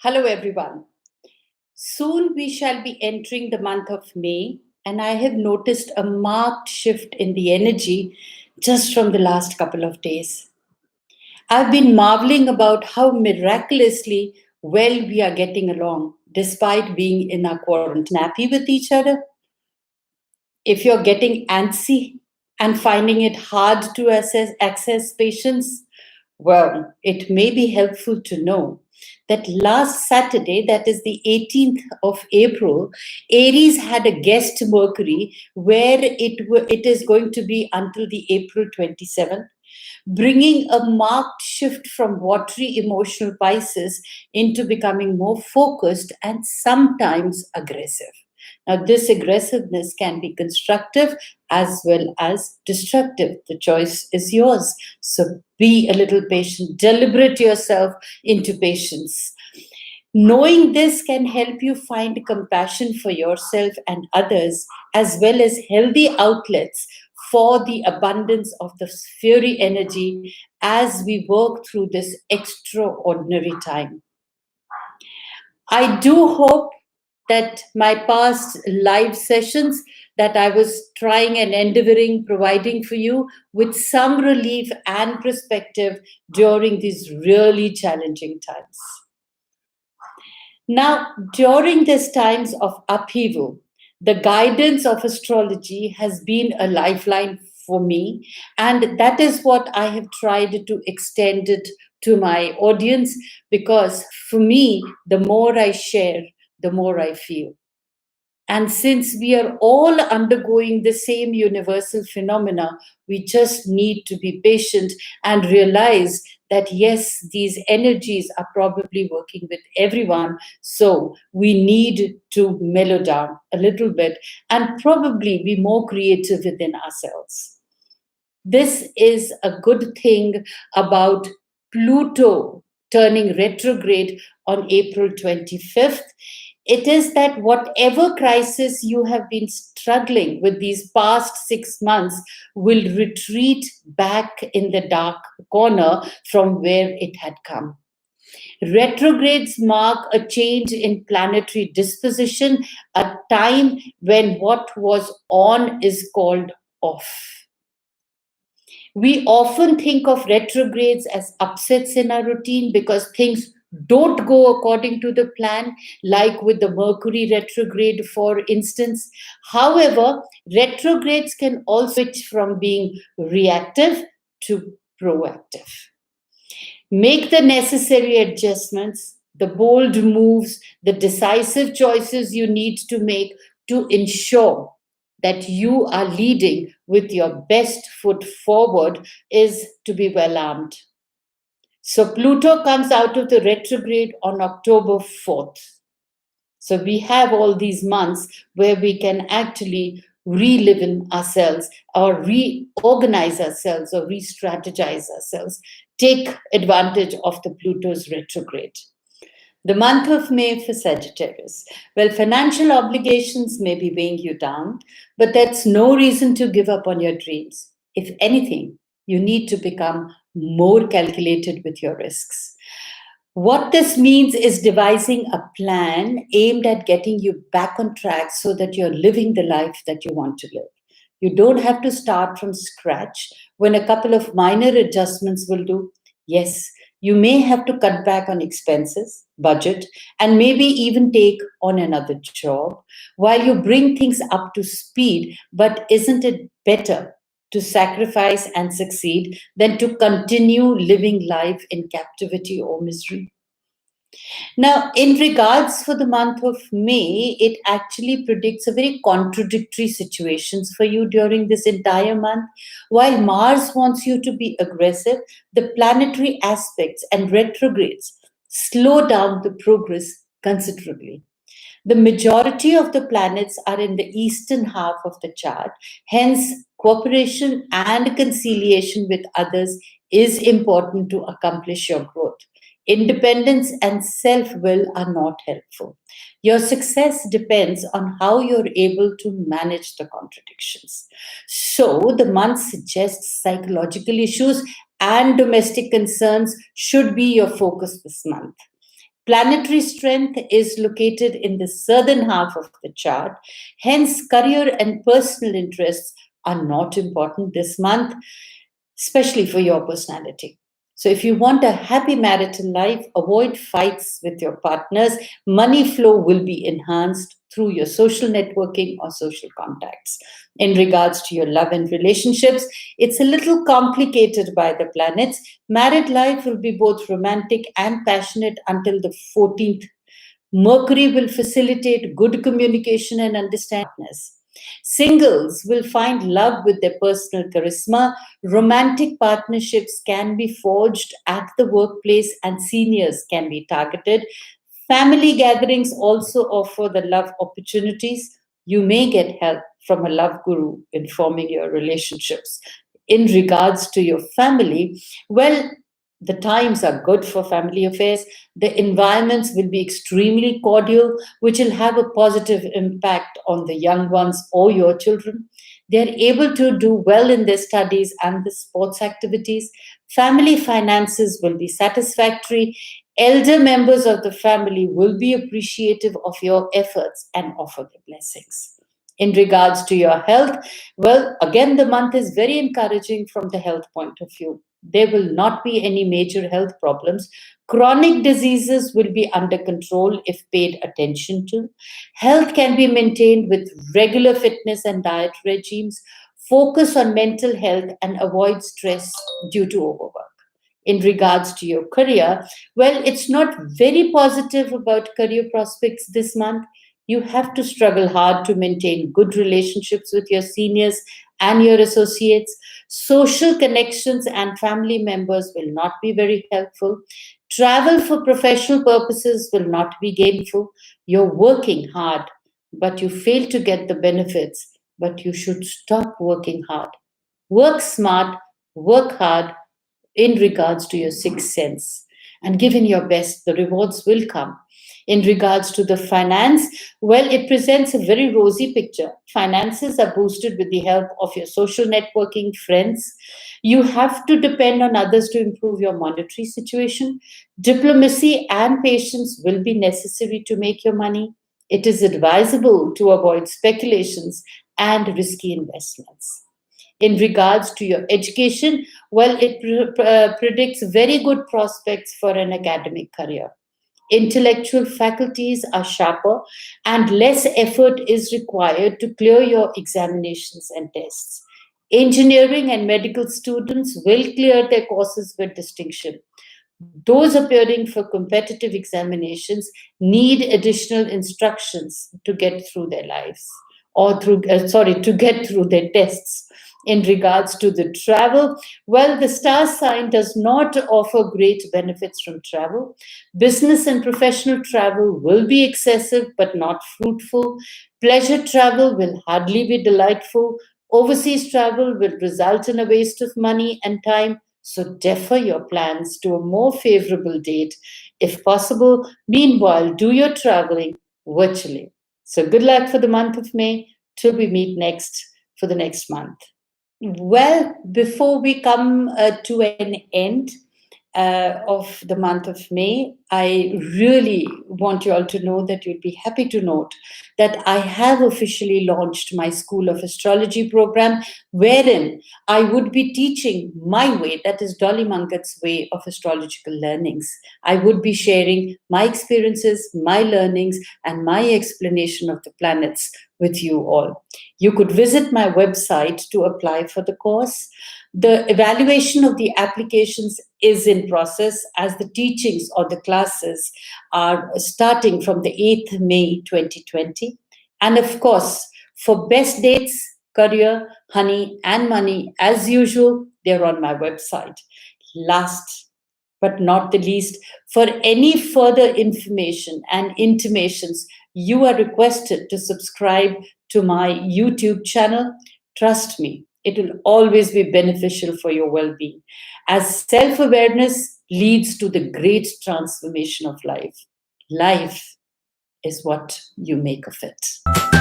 Hello, everyone. Soon we shall be entering the month of May, and I have noticed a marked shift in the energy just from the last couple of days. I've been marveling about how miraculously well we are getting along, despite being in our quarantine. Snappy with each other? If you're getting antsy and finding it hard to access patients, well, it may be helpful to know that last Saturday, that is the 18th of April, Aries had a guest Mercury where it is going to be until the April 27th, bringing a marked shift from watery emotional Pisces into becoming more focused and sometimes aggressive. Now, this aggressiveness can be constructive as well as destructive. The choice is yours. So be a little patient, deliberate yourself into patience. Knowing this can help you find compassion for yourself and others, as well as healthy outlets for the abundance of the fiery energy as we work through this extraordinary time. I do hope that my past live sessions that I was trying and endeavoring providing for you with some relief and perspective during these really challenging times. Now, during these times of upheaval, the guidance of astrology has been a lifeline for me, and that is what I have tried to extend it to my audience because for me, the more I share, the more I feel. And since we are all undergoing the same universal phenomena, we just need to be patient and realize that yes, these energies are probably working with everyone. So we need to mellow down a little bit and probably be more creative within ourselves. This is a good thing about Pluto turning retrograde on April 25th. It is that whatever crisis you have been struggling with these past 6 months will retreat back in the dark corner from where it had come. Retrogrades mark a change in planetary disposition, a time when what was on is called off. We often think of retrogrades as upsets in our routine because things don't go according to the plan, like with the Mercury retrograde, for instance. However, retrogrades can also switch from being reactive to proactive. Make the necessary adjustments, the bold moves, the decisive choices you need to make to ensure that you are leading with your best foot forward is to be well armed. So Pluto comes out of the retrograde on October 4th. So we have all these months where we can actually relive in ourselves or reorganize ourselves or re-strategize ourselves, take advantage of the Pluto's retrograde. The month of May for Sagittarius. Well, financial obligations may be weighing you down, but that's no reason to give up on your dreams. If anything, you need to become more calculated with your risks. What this means is devising a plan aimed at getting you back on track so that you're living the life that you want to live. You don't have to start from scratch when a couple of minor adjustments will do. Yes, you may have to cut back on expenses, budget, and maybe even take on another job while you bring things up to speed. But isn't it better to sacrifice and succeed than to continue living life in captivity or misery? Now, in regards for the month of May, it actually predicts a very contradictory situations for you during this entire month. While Mars wants you to be aggressive, the planetary aspects and retrogrades slow down the progress considerably. The majority of the planets are in the eastern half of the chart. Hence, cooperation and conciliation with others is important to accomplish your growth. Independence and self will are not helpful. Your success depends on how you're able to manage the contradictions. So, the month suggests psychological issues and domestic concerns should be your focus this month. Planetary strength is located in the southern half of the chart. Hence, career and personal interests are not important this month, especially for your personality. So, if you want a happy marital life, avoid fights with your partners. Money flow will be enhanced through your social networking or social contacts. In regards to your love and relationships, it's a little complicated by the planets. Married life will be both romantic and passionate until the 14th. Mercury will facilitate good communication and understanding. Singles will find love with their personal charisma. Romantic partnerships can be forged at the workplace, and seniors can be targeted. Family gatherings also offer the love opportunities. You may get help from a love guru in forming your relationships. In regards to your family, well, the times are good for family affairs. The environments will be extremely cordial, which will have a positive impact on the young ones or your children. They are able to do well in their studies and the sports activities. Family finances will be satisfactory. Elder members of the family will be appreciative of your efforts and offer their blessings. In regards to your health, well, again, the month is very encouraging from the health point of view. There will not be any major health problems. Chronic diseases will be under control if paid attention to. Health can be maintained with regular fitness and diet regimes. Focus on mental health and avoid stress due to overwork. In regards to your career, well, it's not very positive about career prospects this month. You have to struggle hard to maintain good relationships with your seniors and your associates. Social connections and family members will not be very helpful. Travel for professional purposes will not be gainful. You're working hard, but you fail to get the benefits. But you should stop working hard. Work smart, work hard in regards to your sixth sense. And given your best, the rewards will come. In regards to the finance, well, it presents a very rosy picture. Finances are boosted with the help of your social networking, friends. You have to depend on others to improve your monetary situation. Diplomacy and patience will be necessary to make your money. It is advisable to avoid speculations and risky investments. In regards to your education, well, it predicts very good prospects for an academic career. Intellectual faculties are sharper, and less effort is required to clear your examinations and tests. Engineering and medical students will clear their courses with distinction. Those appearing for competitive examinations need additional instructions to get through their lives, or to get through their tests. In regards to the travel, well, the star sign does not offer great benefits from travel. Business and professional travel will be excessive but not fruitful. Pleasure travel will hardly be delightful. Overseas travel will result in a waste of money and time. So defer your plans to a more favorable date if possible. Meanwhile, do your traveling virtually. So good luck for the month of May till we meet next for the next month. Well, before we come to an end of the month of May, I really want you all to know that you'll be happy to note that I have officially launched my School of Astrology program, wherein I would be teaching my way, that is Dolly Mangat's way of astrological learnings. I would be sharing my experiences, my learnings, and my explanation of the planets with you all. You could visit my website to apply for the course. The evaluation of the applications is in process as the teachings or the classes are starting from the 8th May 2020. And of course, for best dates, career, honey, and money, as usual, they're on my website. Last but not the least, for any further information and intimations, you are requested to subscribe to my YouTube channel. Trust me, it will always be beneficial for your well being, as self awareness leads to the great transformation of life. Life is what you make of it.